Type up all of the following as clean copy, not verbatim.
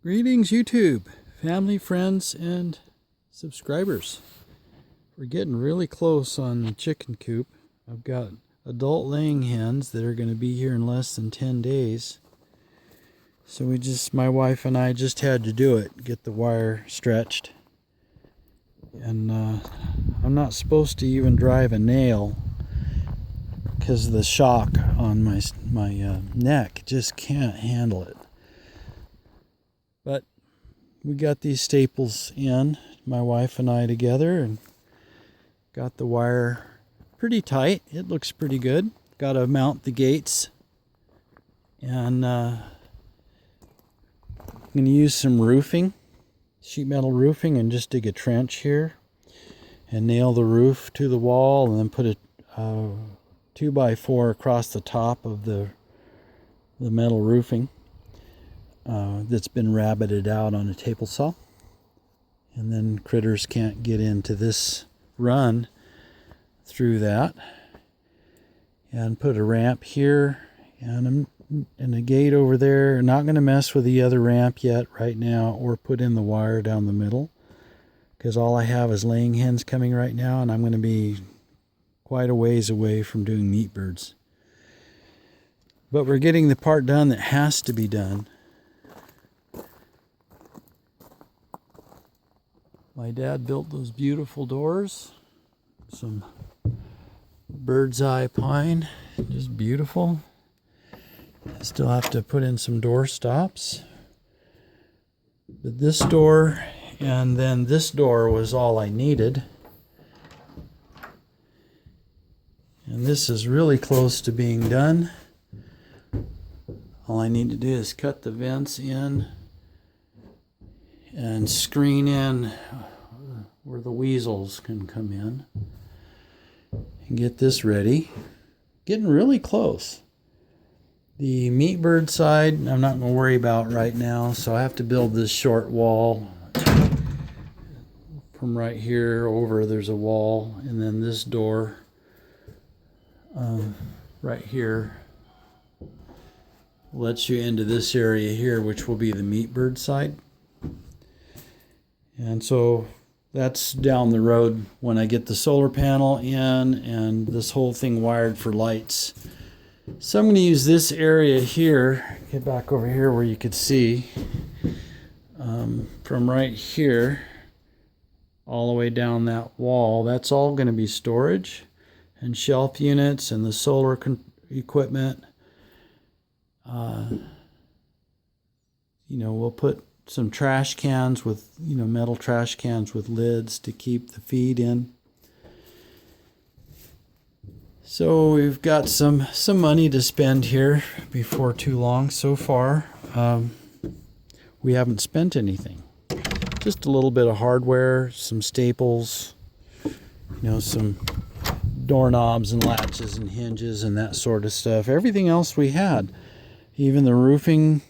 Greetings YouTube, family, friends, and subscribers. We're getting really close on the chicken coop. I've got adult laying hens that are going to be here in less than 10 days. So my wife and I just had to do it, get the wire stretched. And I'm not supposed to even drive a nail because of the shock on my neck. Just can't handle it. But we got these staples in, my wife and I together, and got the wire pretty tight. It looks pretty good. Got to mount the gates, and I'm going to use some roofing, sheet metal roofing, and just dig a trench here and nail the roof to the wall, and then put a 2x4 across the top of the metal roofing. That's been rabbited out on a table saw, and then critters can't get into this run through that. And put a ramp here and a gate over there. Not going to mess with the other ramp yet right now, or put in the wire down the middle, because all I have is laying hens coming right now, and I'm going to be quite a ways away from doing meat birds. But we're getting the part done that has to be done. My dad built those beautiful doors, some bird's eye pine, just beautiful. I still have to put in some door stops. But this door and then this door was all I needed. And this is really close to being done. All I need to do is cut the vents in and screen in where the weasels can come in, and get this ready. Getting really close. The meat bird side I'm not going to worry about right now, so I have to build this short wall. From right here over there's a wall, and then this door right here lets you into this area here, which will be the meat bird side. And so that's down the road when I get the solar panel in and this whole thing wired for lights. So I'm going to use this area here, get back over here where you could see, from right here all the way down that wall. That's all going to be storage and shelf units and the solar equipment. We'll put some trash cans with, metal trash cans with lids to keep the feed in. So we've got some money to spend here before too long. So far, we haven't spent anything. Just a little bit of hardware, some staples, some doorknobs and latches and hinges and that sort of stuff. Everything else we had. Even the roofing,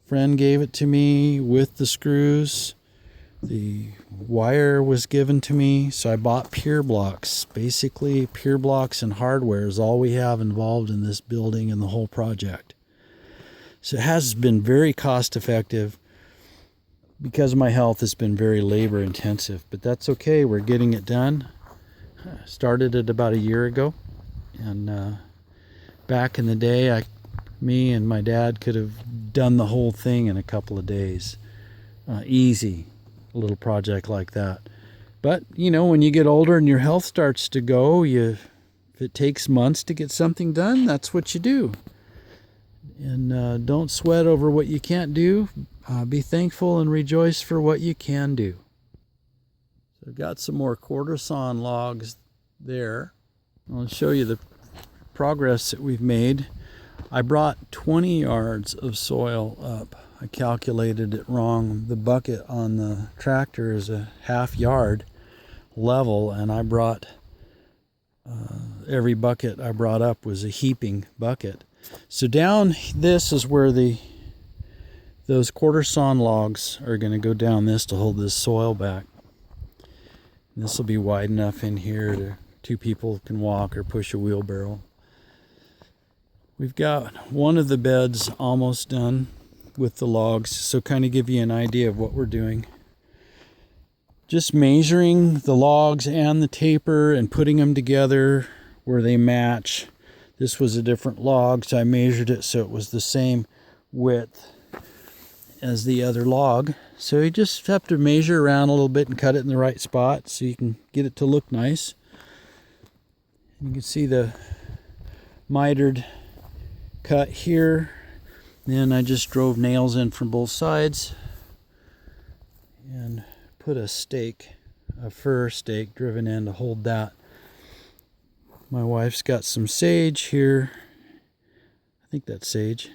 friend gave it to me with the screws. The wire was given to me, so I bought pier blocks. Basically, pier blocks and hardware is all we have involved in this building and the whole project. So it has been very cost effective. Because of my health, it's been very labor intensive, but that's okay. We're getting it done. Started it about a year ago, and back in the day, me and my dad could have done the whole thing in a couple of days. Easy, a little project like that. But, when you get older and your health starts to go, if it takes months to get something done, that's what you do. And don't sweat over what you can't do. Be thankful and rejoice for what you can do. So I've got some more quarter sawn logs there. I'll show you the progress that we've made. I brought 20 yards of soil up. I calculated it wrong. The bucket on the tractor is a half yard level, and I brought every bucket I brought up was a heaping bucket. So down this is where those quarter sawn logs are going to go down this to hold this soil back. And this will be wide enough in here to two people can walk or push a wheelbarrow. We've got one of the beds almost done. with the logs. So kind of give you an idea of what we're doing. Just measuring the logs and the taper and putting them together where they match. This was a different log, so I measured it so it was the same width as the other log. So you just have to measure around a little bit and cut it in the right spot so you can get it to look nice. You can see the mitered cut here. Then I just drove nails in from both sides and put a stake, a fir stake driven in to hold that. My wife's got some sage here. I think that's sage.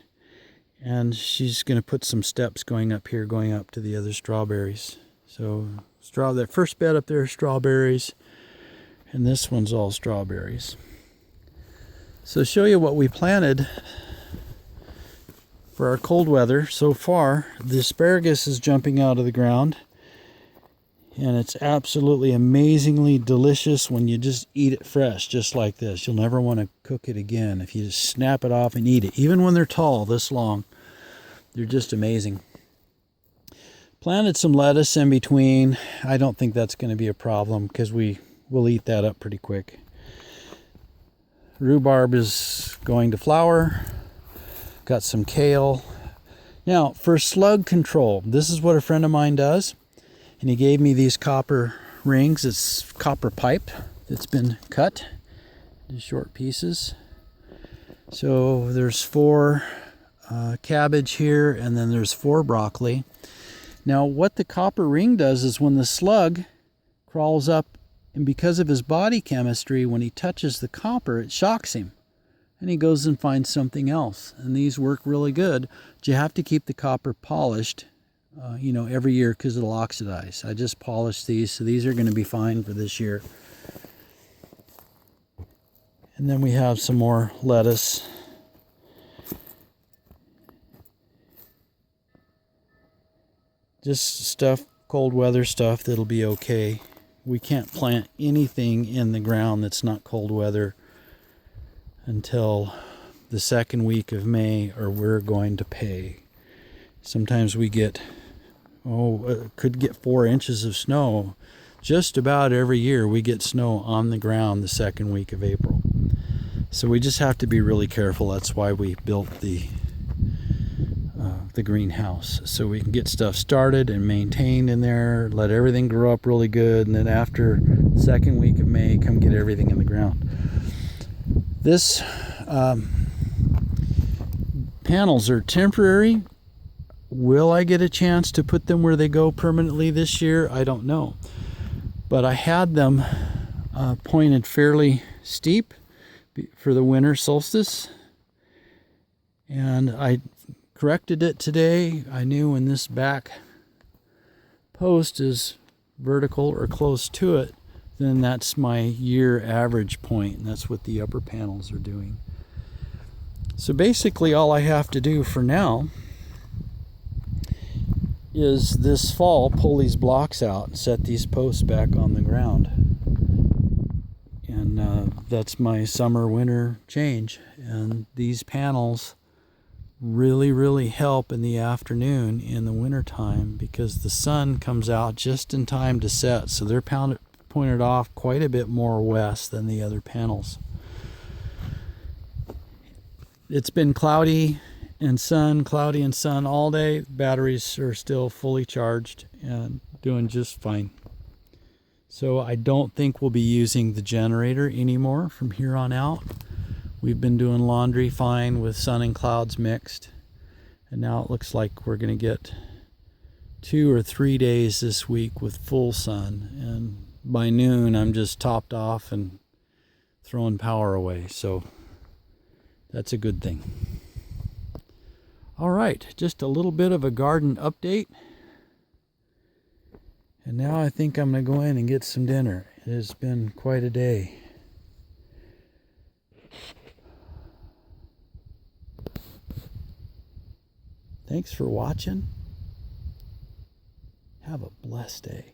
And she's going to put some steps going up here, going up to the other strawberries. So that first bed up there is strawberries, and this one's all strawberries. So show you what we planted for our cold weather so far. The asparagus is jumping out of the ground, and it's absolutely amazingly delicious when you just eat it fresh, just like this. You'll never want to cook it again if you just snap it off and eat it. Even when they're tall this long, they're just amazing. Planted some lettuce in between. I don't think that's going to be a problem because we'll eat that up pretty quick. Rhubarb is going to flower. Got some kale. Now, for slug control, this is what a friend of mine does. And he gave me these copper rings. It's copper pipe that's been cut into short pieces. So there's 4 cabbage here, and then there's 4 broccoli. Now, what the copper ring does is when the slug crawls up, and because of his body chemistry, when he touches the copper, it shocks him. And he goes and finds something else. And these work really good. But you have to keep the copper polished every year because it'll oxidize. I just polished these, so these are going to be fine for this year. And then we have some more lettuce. Just stuff, cold weather stuff that'll be okay. We can't plant anything in the ground that's not cold weather until the second week of May, or we're going to pay. Sometimes we could get 4 inches of snow. Just about every year we get snow on the ground the second week of April. So we just have to be really careful. That's why we built the greenhouse, so we can get stuff started and maintained in there, let everything grow up really good, and then after the second week of May, come get everything in the ground. This panels are temporary. Will I get a chance to put them where they go permanently this year? I don't know. But I had them pointed fairly steep for the winter solstice. And I corrected it today. I knew when this back post is vertical or close to it, then that's my year average point. And that's what the upper panels are doing. So basically all I have to do for now is this fall pull these blocks out and set these posts back on the ground. And that's my summer winter change. And these panels really help in the afternoon in the winter time because the sun comes out just in time to set. So they're pointed off quite a bit more west than the other panels. It's been cloudy and sun all day. Batteries are still fully charged and doing just fine. So I don't think we'll be using the generator anymore from here on out. We've been doing laundry fine with sun and clouds mixed. And now it looks like we're going to get 2 or 3 days this week with full sun. And by noon, I'm just topped off and throwing power away. So that's a good thing. All right, just a little bit of a garden update. And now I think I'm going to go in and get some dinner. It has been quite a day. Thanks for watching. Have a blessed day.